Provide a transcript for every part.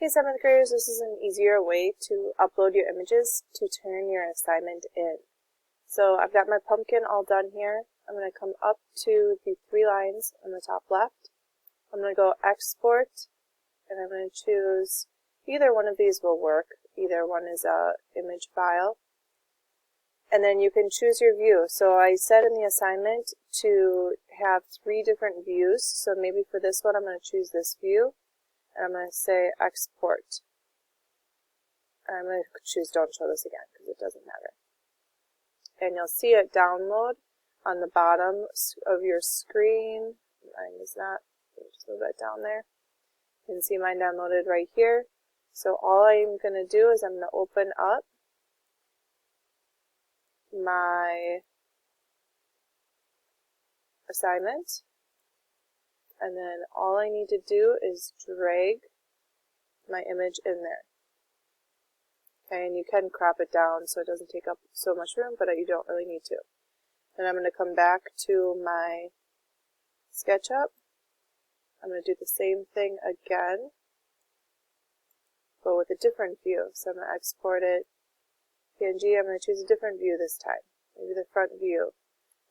Hey 7th graders, this is an easier way to upload your images to turn your assignment in. So I've got my pumpkin all done here. I'm going to come up to the 3 lines on the top left. I'm going to go export, and I'm going to choose, either one of these will work. Either one is a image file. And then you can choose your view. So I said in the assignment to have 3 different views. So maybe for this one I'm going to choose this view. And I'm going to say export. And I'm going to choose don't show this again because it doesn't matter. And you'll see it download on the bottom of your screen. Mine is not. Just move that down there. You can see mine downloaded right here. So all I'm going to do is I'm going to open up my assignment. And then all I need to do is drag my image in there. Okay, and you can crop it down so it doesn't take up so much room, but you don't really need to. Then I'm going to come back to my SketchUp. I'm going to do the same thing again, but with a different view. So I'm going to export it. PNG, I'm going to choose a different view this time, maybe the front view.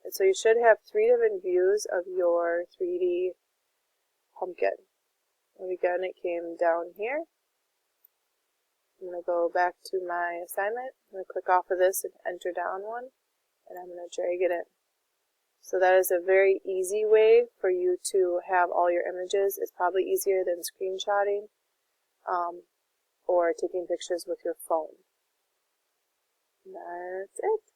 And so you should have 3 different views of your 3D pumpkin. And again, it came down here. I'm going to go back to my assignment. I'm going to click off of this and enter down one, and I'm going to drag it in. So that is a very easy way for you to have all your images. It's probably easier than screenshotting or taking pictures with your phone. That's it.